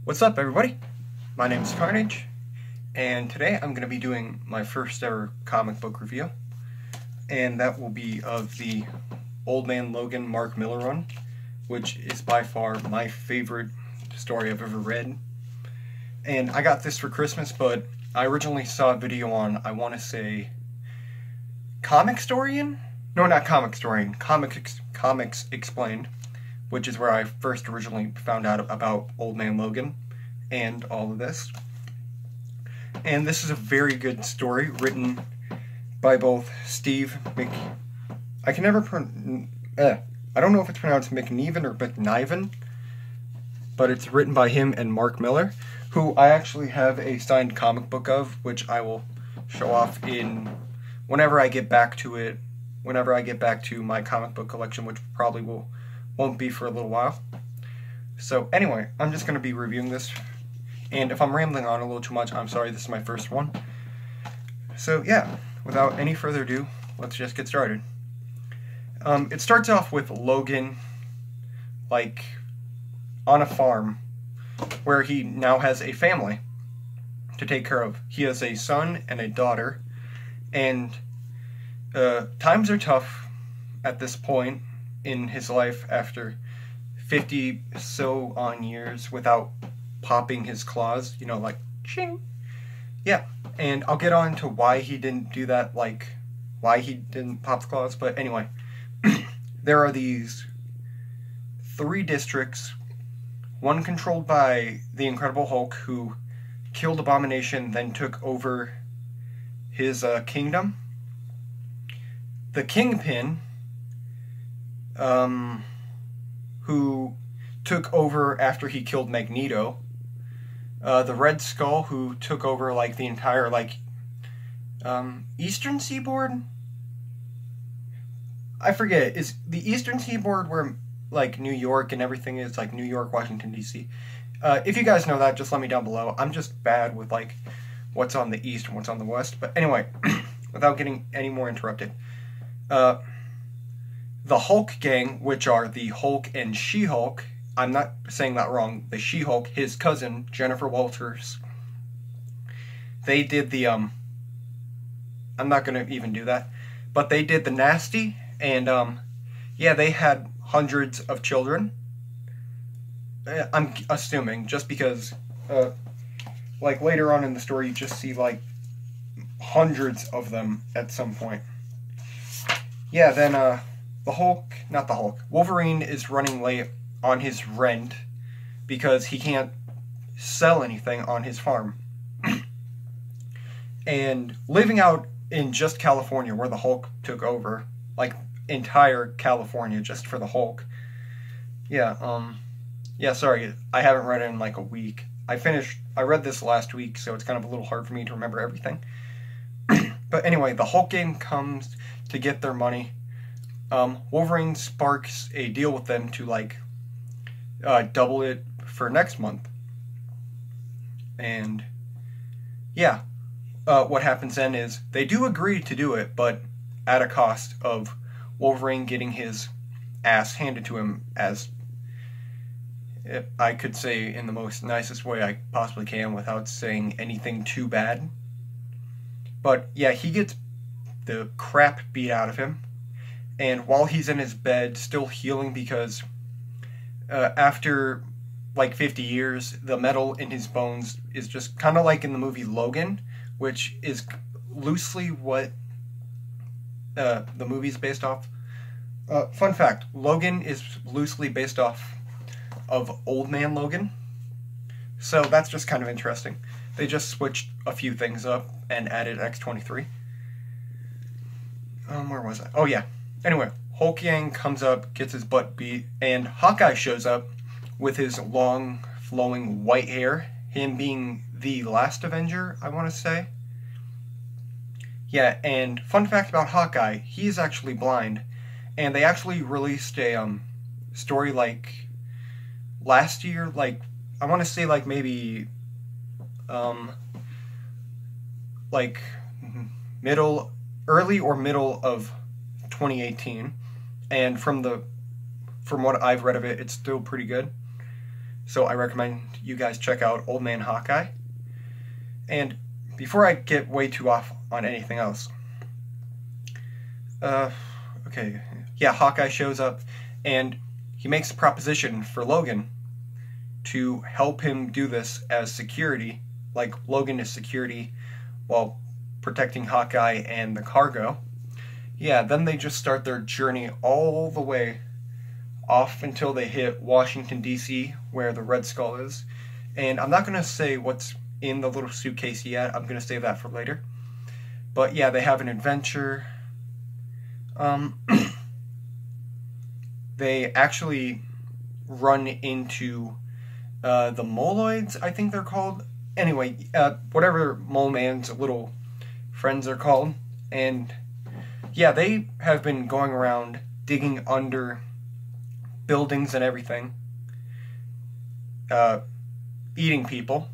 What's up, everybody? My name is Carnage, and today I'm going to be doing my first ever comic book review, and that will be of the Old Man Logan Mark Millar run, which is by far my favorite story I've ever read. And I got this for Christmas, but I originally saw a video on, I want to say, Comicstorian? No, not Comicstorian, Comics Explained, which is where I first originally found out about Old Man Logan and all of this. And this is a very good story written by both Steve I can never I don't know if it's pronounced McNiven or McNiven, but it's written by him and Mark Millar, who I actually have a signed comic book of, which I will show off whenever I get back to it, whenever I get back to my comic book collection, which probably won't be for a little while. So anyway, I'm just going to be reviewing this, and if I'm rambling on a little too much, I'm sorry, this is my first one. So yeah, without any further ado, let's just get started. It starts off with Logan, like, on a farm, where he now has a family to take care of. He has a son and a daughter, and times are tough at this point in his life after 50 so on years without popping his claws, you know, like ching. Yeah, and I'll get on to why he didn't do that, like why he didn't pop the claws, but anyway, there are these 3 districts, one controlled by the Incredible Hulk, who killed Abomination, then took over his kingdom. The Kingpin, who took over after he killed Magneto. The Red Skull, who took over, like, the entire, like, Eastern Seaboard? I forget. Is the Eastern Seaboard where, like, New York and everything is, like, New York, Washington, D.C.? If you guys know that, just let me down below. I'm just bad with, like, what's on the East and what's on the West. But anyway, without getting any more interrupted. The Hulk gang, which are the Hulk and She-Hulk, I'm not saying that wrong, the She-Hulk, his cousin, Jennifer Walters, they did the, I'm not going to even do that, but they did the nasty, and, yeah, they had hundreds of children. I'm assuming, just because, like, later on in the story, you just see, like, hundreds of them at some point. Yeah, then, Wolverine is running late on his rent because he can't sell anything on his farm. And living out in just California, where the Hulk took over, like, entire California just for the Hulk. Yeah, yeah, sorry, I haven't read it in, like, a week. I read this last week, so it's kind of a little hard for me to remember everything. But anyway, the Hulk gang comes to get their money. Wolverine sparks a deal with them to, like, double it for next month. And, yeah, what happens then is they do agree to do it, but at a cost of Wolverine getting his ass handed to him, as I could say in the most nicest way I possibly can without saying anything too bad. But, yeah, he gets the crap beat out of him. And while he's in his bed, still healing because after, like, 50 years, the metal in his bones is just kind of like in the movie Logan, which is loosely what the movie's based off. Fun fact, Logan is loosely based off of Old Man Logan. So that's just kind of interesting. They just switched a few things up and added X-23. Where was I? Oh, yeah. Anyway, Hulk gang comes up, gets his butt beat, and Hawkeye shows up with his long, flowing white hair, him being the last Avenger, I want to say. Yeah, and fun fact about Hawkeye, he's actually blind, and they actually released a story, like, last year, like, I want to say, like, maybe, like, early or middle of 2018, and from what I've read of it, it's still pretty good. So I recommend you guys check out Old Man Hawkeye. And before I get way too off on anything else, okay, yeah, Hawkeye shows up, and he makes a proposition for Logan to help him do this as security, like Logan is security while protecting Hawkeye and the cargo. Yeah, then they just start their journey all the way off until they hit Washington, D.C., where the Red Skull is. And I'm not going to say what's in the little suitcase yet. I'm going to save that for later. But yeah, they have an adventure. They actually run into the Moloids, I think they're called. Anyway, whatever Mole Man's little friends are called. And yeah, they have been going around digging under buildings and everything, eating people,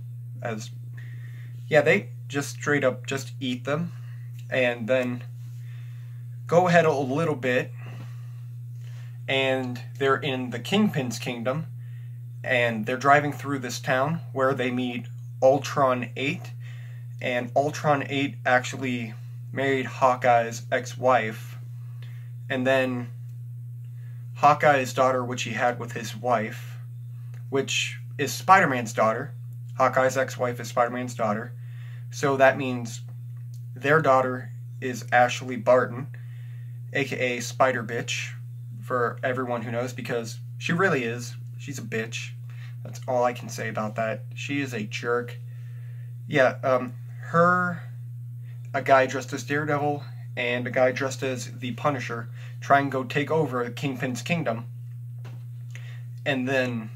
they just straight up just eat them, and then go ahead a little bit, and they're in the Kingpin's kingdom, and they're driving through this town where they meet Ultron 8, and Ultron 8 actually married Hawkeye's ex-wife, and then Hawkeye's daughter, which he had with his wife, which is Spider-Man's daughter. Hawkeye's ex-wife is Spider-Man's daughter. So that means their daughter is Ashley Barton, aka Spider-Bitch, for everyone who knows, because she really is. She's a bitch. That's all I can say about that. She is a jerk. Yeah, a guy dressed as Daredevil and a guy dressed as the Punisher try and go take over Kingpin's kingdom, and then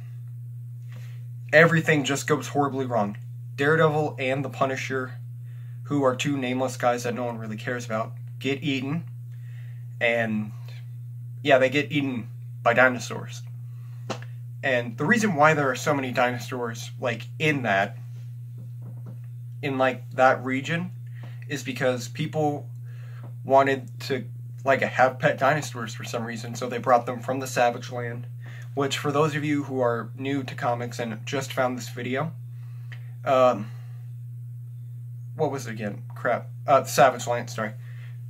everything just goes horribly wrong. Daredevil and the Punisher, who are two nameless guys that no one really cares about, get eaten, and yeah, they get eaten by dinosaurs. And the reason why there are so many dinosaurs, like, in that region, is because people wanted to, like, have pet dinosaurs for some reason, so they brought them from the Savage Land, which, for those of you who are new to comics and just found this video, what was it again? Crap. The Savage Land, sorry.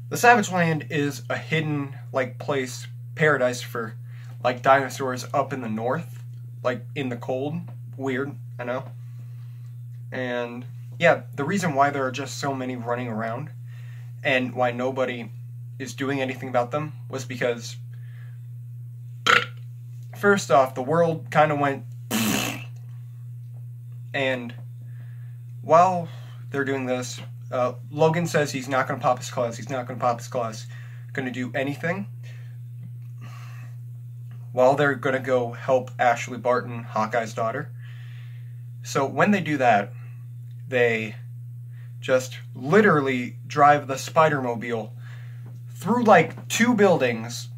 The Savage Land is a hidden, like, place, paradise for, like, dinosaurs up in the north, like, in the cold. Weird, I know. And yeah, the reason why there are just so many running around and why nobody is doing anything about them was because, first off, the world kind of went, and while they're doing this, Logan says he's not going to pop his claws. He's not going to pop his claws. Going to do anything. While they're going to go help Ashley Barton, Hawkeye's daughter. So when they do that, they just literally drive the Spider-Mobile through like 2 buildings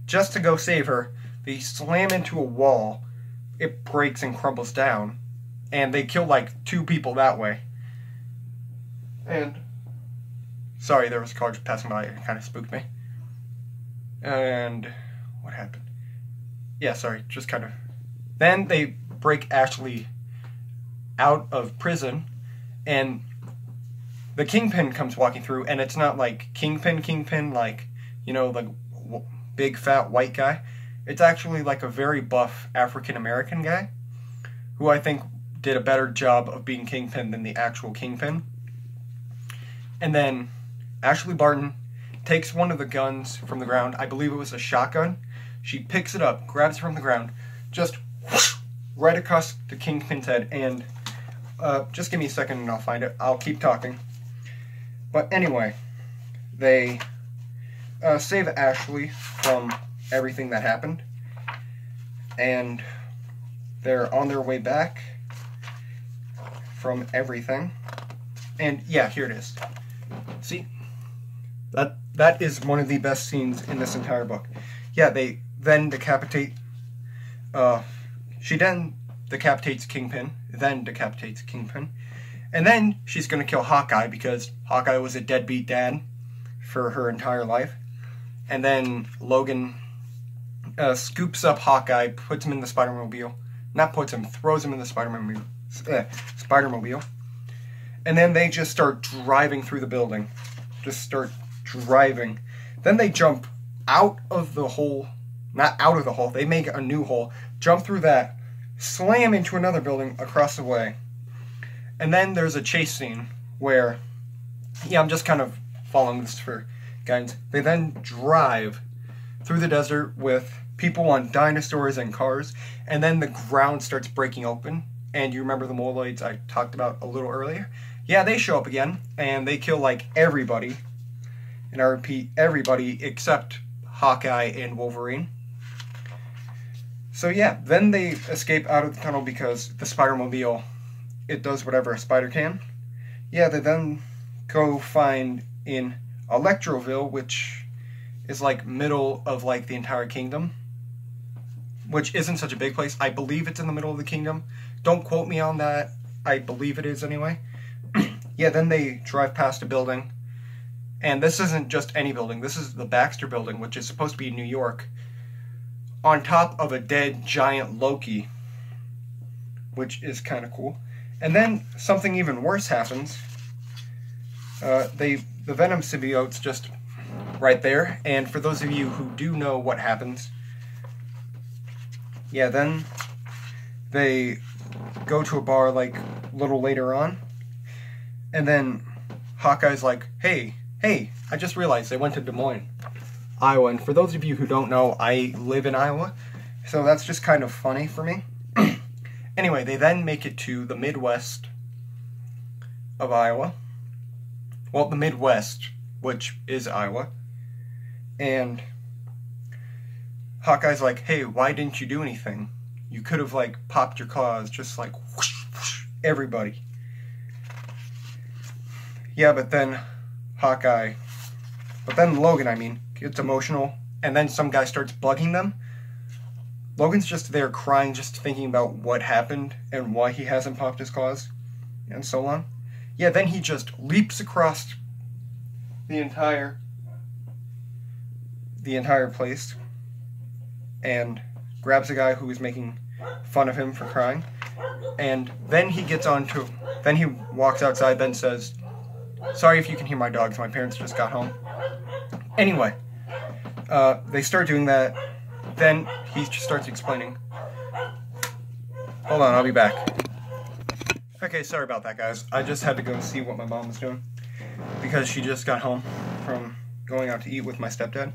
just to go save her. They slam into a wall, it breaks and crumbles down, and they kill like 2 people that way. And sorry, there was a car just passing by, it kind of spooked me. And what happened? Yeah, sorry, just kind of. Then they break Ashley out of prison, and the Kingpin comes walking through, and it's not like Kingpin, like, you know, the big fat white guy. It's actually like a very buff African-American guy, who I think did a better job of being Kingpin than the actual Kingpin. And then Ashley Barton takes one of the guns from the ground. I believe it was a shotgun. She picks it up, grabs it from the ground, just whoosh, right across the Kingpin's head, and just give me a second and I'll find it. I'll keep talking. But anyway, they save Ashley from everything that happened, and they're on their way back from everything. And yeah, here it is. See? That is one of the best scenes in this entire book. Yeah, they then decapitate, she then decapitates Kingpin, and then she's going to kill Hawkeye, because Hawkeye was a deadbeat dad for her entire life. And then Logan scoops up Hawkeye, puts him in the Spider-Mobile, not puts him, throws him in the Spider-Mobile. And then they just start driving through the building. Just start driving. Then they jump out of the hole. Not out of the hole. They make a new hole. Jump through that. Slam into another building across the way. And then there's a chase scene where... Yeah, I'm just kind of following this for guidance. They then drive through the desert with people on dinosaurs and cars. And then the ground starts breaking open. And you remember the moloids I talked about a little earlier? Yeah, they show up again, and they kill, like, everybody. And I repeat, everybody except Hawkeye and Wolverine. So yeah, then they escape out of the tunnel because the Spider-Mobile, it does whatever a spider can. Yeah, they then go find in Electroville, which is, like, middle of, like, the entire kingdom. Which isn't such a big place. I believe it's in the middle of the kingdom. Don't quote me on that. I believe it is anyway. Yeah, then they drive past a building. And this isn't just any building. This is the Baxter Building, which is supposed to be in New York. On top of a dead giant Loki. Which is kind of cool. And then something even worse happens. The Venom symbiote's just right there. And for those of you who do know what happens... Yeah, then they go to a bar, like, a little later on. And then Hawkeye's like, hey, I just realized they went to Des Moines, Iowa. And for those of you who don't know, I live in Iowa. So that's just kind of funny for me. Anyway, they then make it to the Midwest of Iowa. Well, the Midwest, which is Iowa. And Hawkeye's like, hey, why didn't you do anything? You could have, like, popped your claws, just like, whoosh, whoosh, everybody. Yeah, but then Logan, I mean, gets emotional, and then some guy starts bugging them. Logan's just there crying, just thinking about what happened and why he hasn't popped his claws, and so on. Yeah, then he just leaps across the entire place and grabs a guy who is making fun of him for crying. And then he walks outside, then says, sorry if you can hear my dogs, my parents just got home. Anyway, they start doing that. Then he just starts explaining. Hold on, I'll be back. Okay, sorry about that, guys. I just had to go see what my mom was doing because she just got home from going out to eat with my stepdad.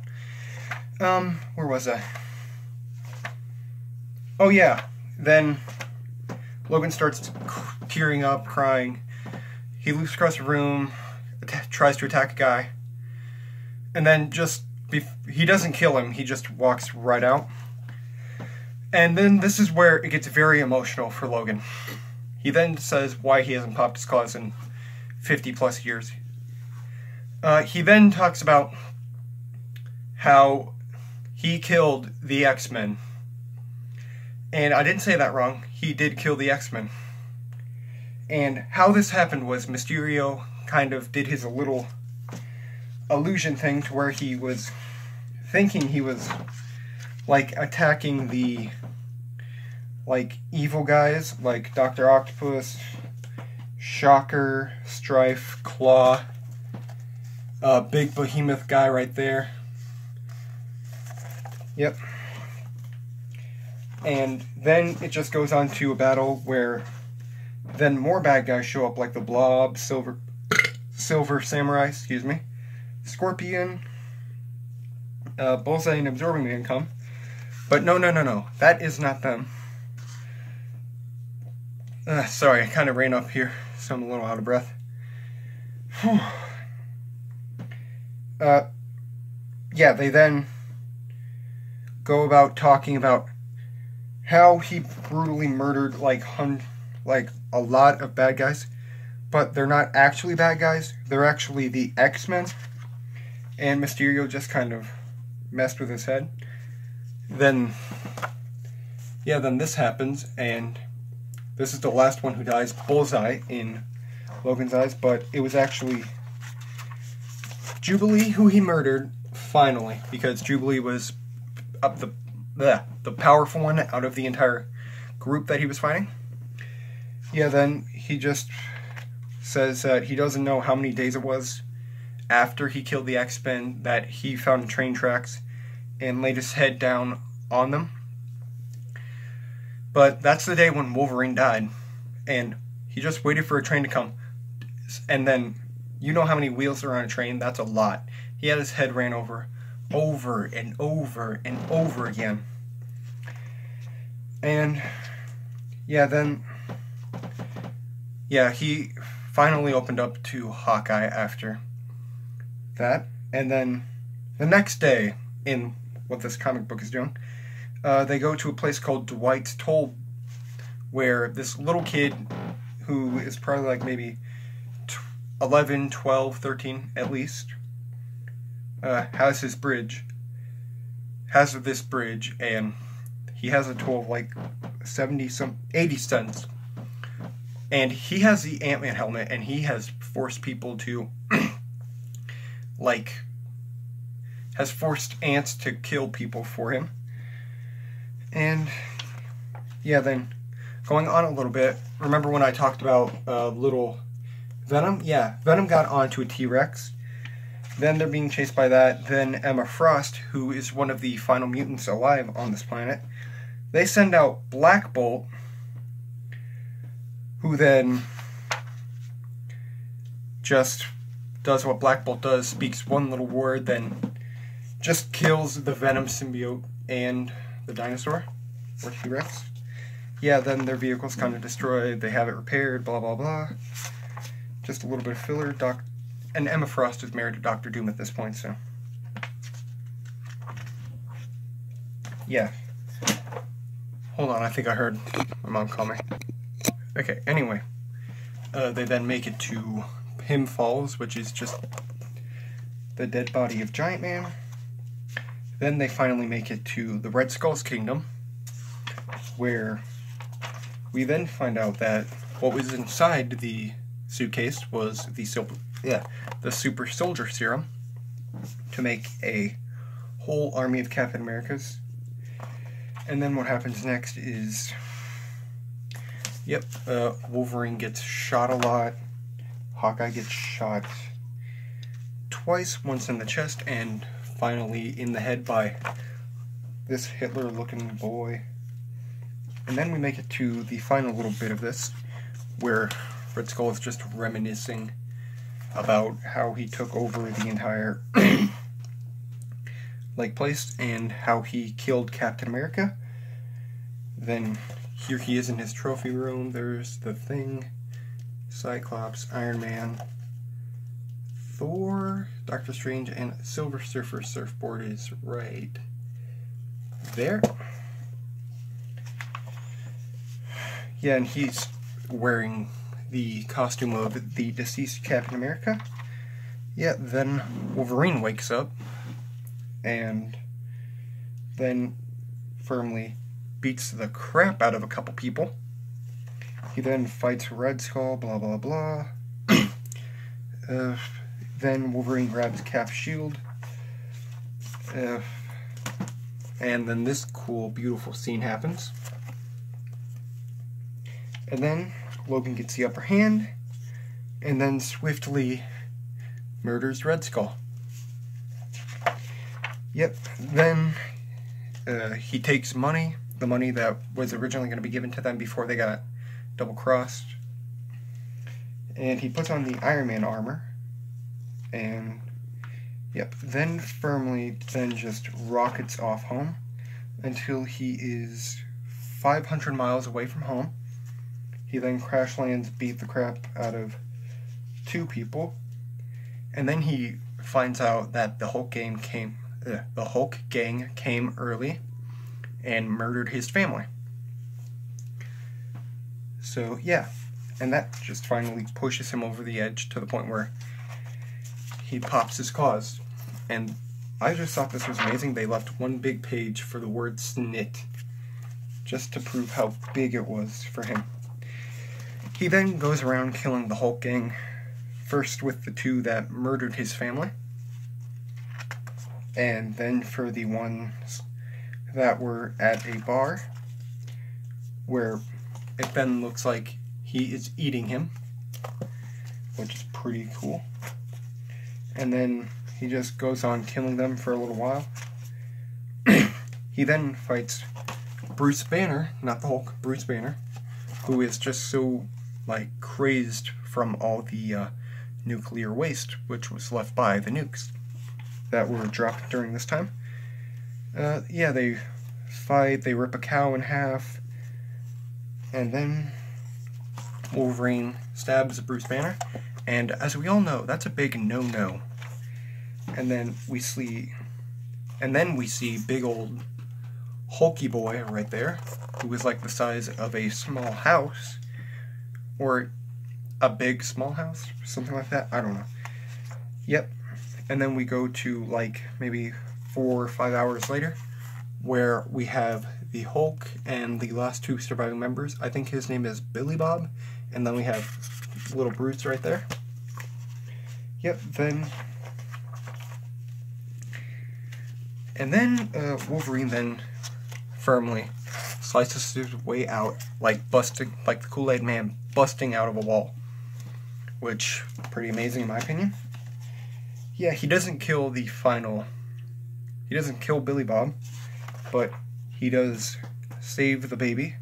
Where was I? Oh yeah, then Logan starts tearing up, crying. He leaps across the room, tries to attack a guy, and then he doesn't kill him, he just walks right out. And then this is where it gets very emotional for Logan. He then says why he hasn't popped his claws in 50 plus years. He then talks about how he killed the X-Men. And I didn't say that wrong. He did kill the X-Men. And how this happened was Mysterio kind of did his little illusion thing to where he was thinking he was, like, attacking the, like, evil guys, like Dr. Octopus, Shocker, Strife, Claw, big behemoth guy right there. Yep. And then it just goes on to a battle where then more bad guys show up, like the Blob, Silver Samurai, excuse me, Scorpion, Bullseye, and Absorbing Man come. But no, that is not them. Sorry, I kind of ran up here, so I'm a little out of breath. Yeah, they then go about talking about how he brutally murdered like a lot of bad guys, but they're not actually bad guys. They're actually the X-Men, and Mysterio just kind of messed with his head. Then this happens, and this is the last one who dies, Bullseye, in Logan's eyes, but it was actually Jubilee who he murdered, finally, because Jubilee was the powerful one out of the entire group that he was fighting. Yeah, then he just says that he doesn't know how many days it was after he killed the X-Men that he found train tracks and laid his head down on them. But that's the day when Wolverine died, and he just waited for a train to come. And then, you know how many wheels are on a train? That's a lot. He had his head ran over and over and over again. And, yeah, then, yeah, he finally opened up to Hawkeye after that. And then, the next day, in what this comic book is doing, they go to a place called Dwight's Toll, where this little kid, who is probably like maybe 11, 12, 13 at least, has this bridge, and he has a toll of like 80 cents, and he has the Ant-Man helmet, and he has forced people to, has forced ants to kill people for him. And, yeah, then, going on a little bit, remember when I talked about little Venom? Yeah, Venom got onto a T-Rex. Then they're being chased by that. Then Emma Frost, who is one of the final mutants alive on this planet, they send out Black Bolt, who then just does what Black Bolt does, speaks one little word, then just kills the Venom symbiote and the dinosaur, or T-Rex. Yeah, then their vehicle's kind of destroyed, they have it repaired, blah blah blah. Just a little bit of filler. And Emma Frost is married to Dr. Doom at this point, so. Yeah. Hold on, I think I heard my mom call me. Okay, anyway. They then make it to Pym Falls, which is just the dead body of Giant Man. Then they finally make it to the Red Skull's kingdom, where we then find out that what was inside the suitcase was the super soldier serum to make a whole army of Captain Americas. And then what happens next is, Wolverine gets shot a lot, Hawkeye gets shot twice, once in the chest and finally in the head by this Hitler-looking boy. And then we make it to the final little bit of this, where Red Skull is just reminiscing about how he took over the entire place and how he killed Captain America. Then here he is in his trophy room. There's the Thing, Cyclops, Iron Man, Thor, Doctor Strange, and Silver Surfer surfboard is right there. Yeah, and he's wearing the costume of the deceased Captain America. Yeah, then Wolverine wakes up and then firmly beats the crap out of a couple people. He then fights Red Skull, blah blah blah. Then Wolverine grabs Cap's shield. And then this cool, beautiful scene happens. And then Logan gets the upper hand, and then swiftly murders Red Skull. Yep, then he takes money, the money that was originally going to be given to them before they got double-crossed, and he puts on the Iron Man armor, and then firmly just rockets off home until he is 500 miles away from home. He then crash lands, beat the crap out of 2 people, and then he finds out that the Hulk gang came early and murdered his family. So yeah, and that just finally pushes him over the edge to the point where he pops his claws. And I just thought this was amazing. They left one big page for the word snit, just to prove how big it was for him. He then goes around killing the Hulk gang, first with the 2 that murdered his family, and then for the ones that were at a bar where it then looks like he is eating him, which is pretty cool. And then he just goes on killing them for a little while. He then fights Bruce Banner, not the Hulk, Bruce Banner, who is just so, like, crazed from all the nuclear waste which was left by the nukes that were dropped during this time. Yeah, they fight, they rip a cow in half, and then Wolverine stabs Bruce Banner, and as we all know, that's a big no-no. And then we see big old hulky boy right there, who is like the size of a small house, or a big small house, something like that, I don't know. Yep. And then we go to like maybe 4 or 5 hours later, where we have the Hulk and the last 2 surviving members. I think his name is Billy Bob, and then we have little Bruce right there. Yep, then Wolverine then firmly slices his way out, like the Kool-Aid Man busting out of a wall, which pretty amazing in my opinion. Yeah, he doesn't kill Billy Bob, but he does save the baby.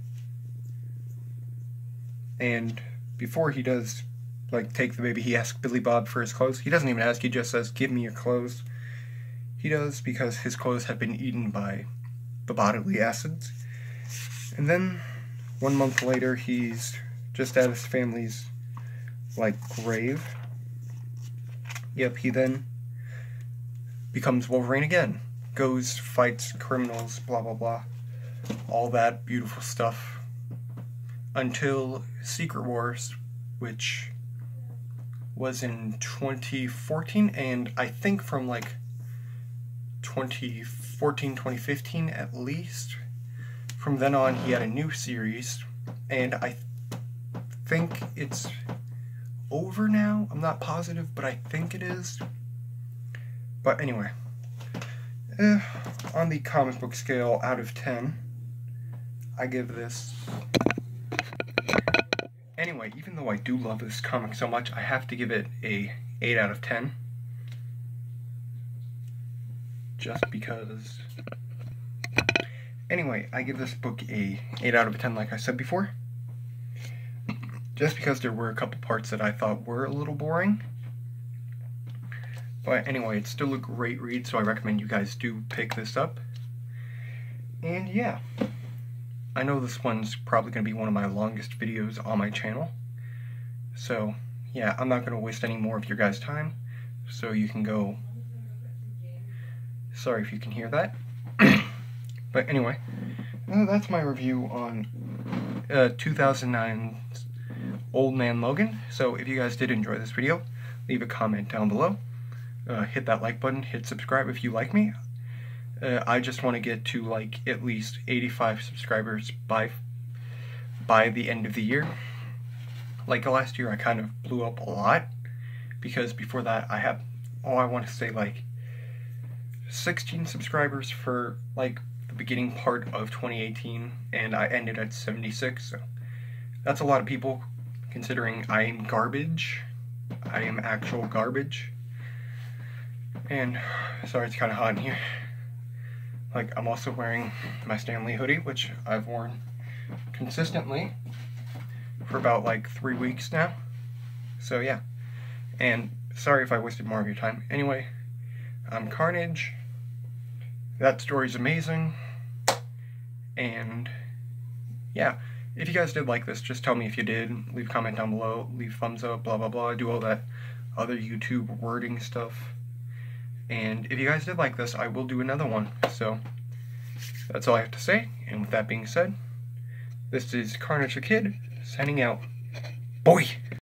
And before he does, like, take the baby, he asks Billy Bob for his clothes. He doesn't even ask, he just says, "Give me your clothes." He does, because his clothes have been eaten by the bodily acids. And then, 1 month later, he's just at his family's, like, grave. Yep, he then becomes Wolverine again. Goes, fights criminals, blah blah blah. All that beautiful stuff. Until Secret Wars, which was in 2014, and I think from like 2014, 2015 at least. From then on, he had a new series, and I think it's over now. I'm not positive, but I think it is. But anyway, on the comic book scale out of 10, I give this... Anyway, even though I do love this comic so much, I have to give it a 8 out of 10. Just because... Anyway, I give this book a 8 out of 10, like I said before. Just because there were a couple parts that I thought were a little boring. But anyway, it's still a great read, so I recommend you guys do pick this up. And yeah, I know this one's probably going to be one of my longest videos on my channel. So yeah, I'm not going to waste any more of your guys' time. So you can go... Sorry if you can hear that. But anyway, that's my review on 2009's Old Man Logan. So if you guys did enjoy this video, leave a comment down below. Hit that like button, hit subscribe if you like me. I just want to get to like at least 85 subscribers by the end of the year. Like last year I kind of blew up a lot, because before that I had, I want to say like 16 subscribers for like the beginning part of 2018, and I ended at 76, so that's a lot of people considering I am garbage. I am actual garbage. And sorry, it's kind of hot in here. Like, I'm also wearing my Stan Lee hoodie, which I've worn consistently for about like 3 weeks now. So yeah, and sorry if I wasted more of your time. Anyway, I'm Carnage. That story's amazing. And yeah, if you guys did like this, just tell me if you did. Leave a comment down below, leave thumbs up, blah blah blah. Do all that other YouTube wording stuff. And if you guys did like this, I will do another one. So that's all I have to say. And with that being said, this is Carnage the Kid signing out. Boy!